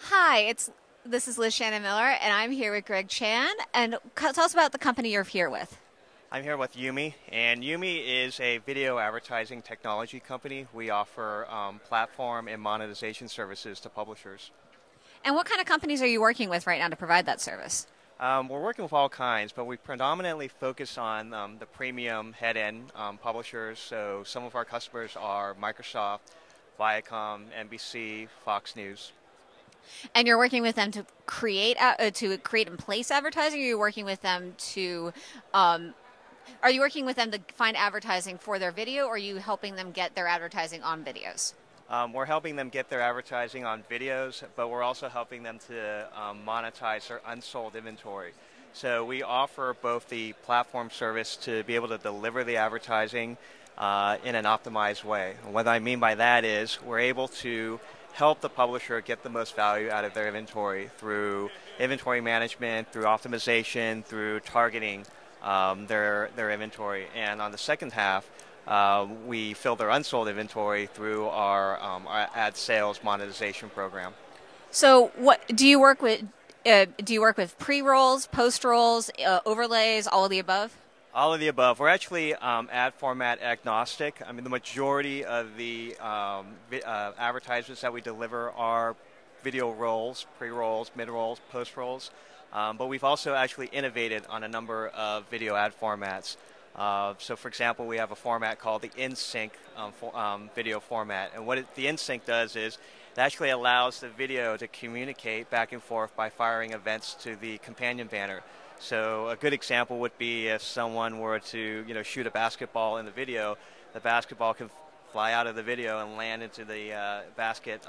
Hi, this is Liz Shannon Miller, and I'm here with Greg Chan. And tell us about the company you're here with. I'm here with YuMe, and YuMe is a video advertising technology company. We offer platform and monetization services to publishers. And what kind of companies are you working with right now to provide that service? We're working with all kinds, but we predominantly focus on the premium head-end publishers. So some of our customers are Microsoft, Viacom, NBC, Fox News. And you're working with them to create and place advertising, or you're working with them to are you working with them to find advertising for their video, or are you helping them get their advertising on videos? We're helping them get their advertising on videos, but we're also helping them to monetize their unsold inventory. So we offer both the platform service to be able to deliver the advertising in an optimized way. And what I mean by that is we're able to help the publisher get the most value out of their inventory through inventory management, through optimization, through targeting their inventory. And on the second half, we fill their unsold inventory through our ad sales monetization program. So, what do you work with? Do you work with pre-rolls, post-rolls, overlays, all of the above? All of the above. We're actually ad format agnostic. I mean, the majority of the advertisements that we deliver are video rolls, pre-rolls, mid-rolls, post-rolls. But we've also actually innovated on a number of video ad formats. So, for example, we have a format called the in-sync video format. And what the in-sync does is it actually allows the video to communicate back and forth by firing events to the companion banner. So a good example would be if someone were to shoot a basketball in the video, the basketball can fly out of the video and land into the basket,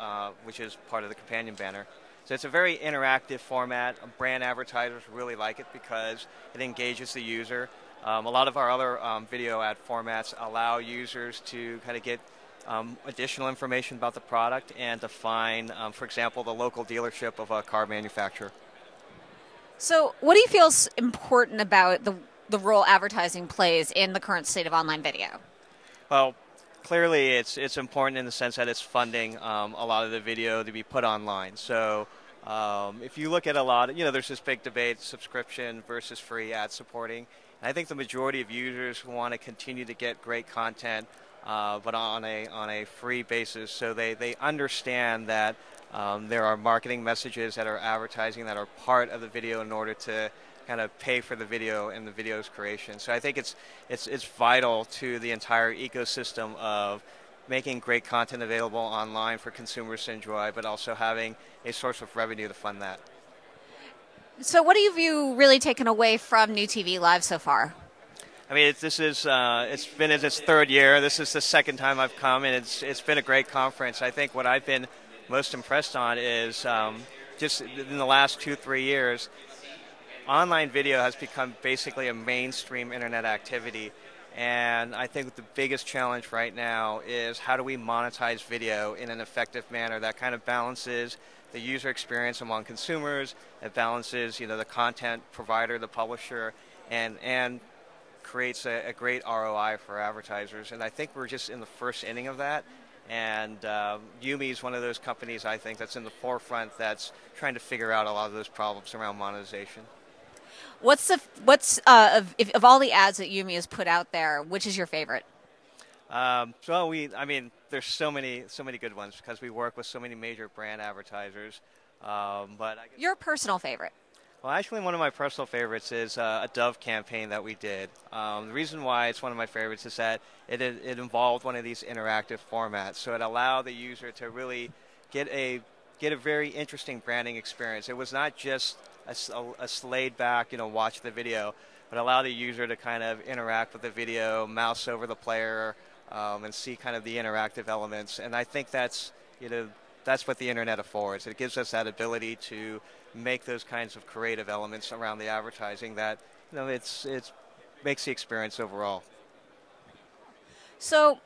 which is part of the companion banner. So it's a very interactive format. Brand advertisers really like it because it engages the user. A lot of our other video ad formats allow users to kind of get additional information about the product and to find, for example, the local dealership of a car manufacturer. So, what do you feel is important about the role advertising plays in the current state of online video? Well, clearly it's important in the sense that it's funding a lot of the video to be put online. So if you look at a lot, there's this big debate, subscription versus free ad supporting. And I think the majority of users want to continue to get great content, but on a free basis. So they understand that there are marketing messages that are advertising that are part of the video in order to kind of pay for the video and the video's creation. So I think it's vital to the entire ecosystem of making great content available online for consumers to enjoy, but also having a source of revenue to fund that. So what have you really taken away from NewTeeVee Live so far? I mean, it's been in its third year. This is the second time I've come, and it's been a great conference. I think what I've been most impressed on is just in the last 2-3 years, online video has become basically a mainstream internet activity. And I think the biggest challenge right now is how do we monetize video in an effective manner that kind of balances the user experience among consumers, it balances the content provider, the publisher, and creates a great ROI for advertisers. And I think we're just in the first inning of that. And YuMe is one of those companies, I think, that's in the forefront that's trying to figure out a lot of those problems around monetization. Of all the ads that YuMe has put out there, which is your favorite? There's so many good ones because we work with so many major brand advertisers. Your personal favorite? Well, actually, one of my personal favorites is a Dove campaign that we did. The reason why it's one of my favorites is that it involved one of these interactive formats, so it allowed the user to really get a very interesting branding experience. It was not just a laid back, watch the video, but allow the user to kind of interact with the video, mouse over the player, and see kind of the interactive elements. And I think that's what the internet affords. It gives us that ability to make those kinds of creative elements around the advertising that it makes the experience overall. So,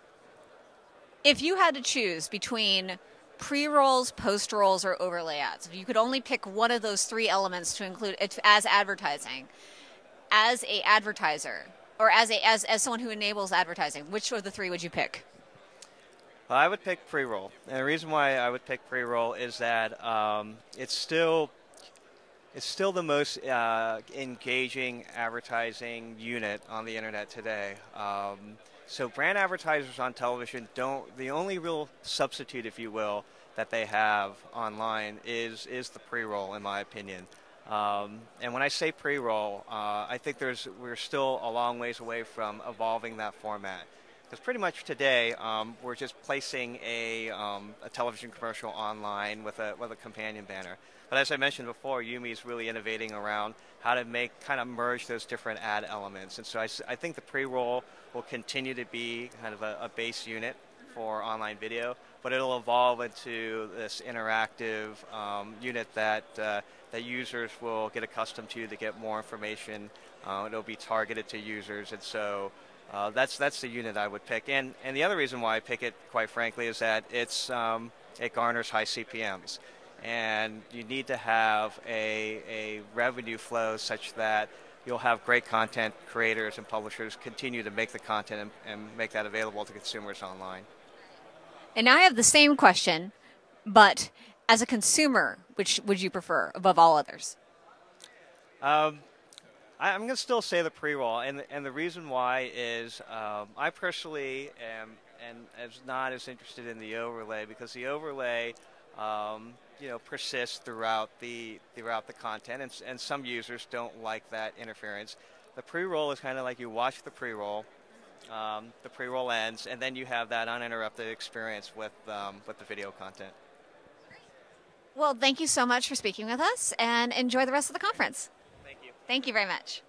if you had to choose between pre-rolls, post-rolls, or overlay ads, if you could only pick one of those three elements to include as advertising, as a advertiser, or as someone who enables advertising, which of the three would you pick? Well, I would pick pre-roll, and the reason why I would pick pre-roll is that it's still the most engaging advertising unit on the internet today. So brand advertisers on television don't. The only real substitute, if you will, that they have online is the pre-roll, in my opinion. And when I say pre-roll, I think we're still a long ways away from evolving that format. Because pretty much today, we're just placing a television commercial online with a companion banner. But as I mentioned before, YuMe is really innovating around how to kind of merge those different ad elements. And so I think the pre-roll will continue to be kind of a base unit for online video, but it'll evolve into this interactive unit that users will get accustomed to get more information. It'll be targeted to users, and so that's the unit I would pick. And the other reason why I pick it, quite frankly, is that it garners high CPMs. And you need to have a revenue flow such that you'll have great content creators and publishers continue to make the content and make that available to consumers online. And now I have the same question, but as a consumer, which would you prefer above all others? I'm going to still say the pre-roll, and the reason why is I personally am not as interested in the overlay, because the overlay persists throughout the content, and some users don't like that interference. The pre-roll is kind of like you watch the pre-roll ends, and then you have that uninterrupted experience with the video content. Well, thank you so much for speaking with us, and enjoy the rest of the conference. Thank you. Thank you very much.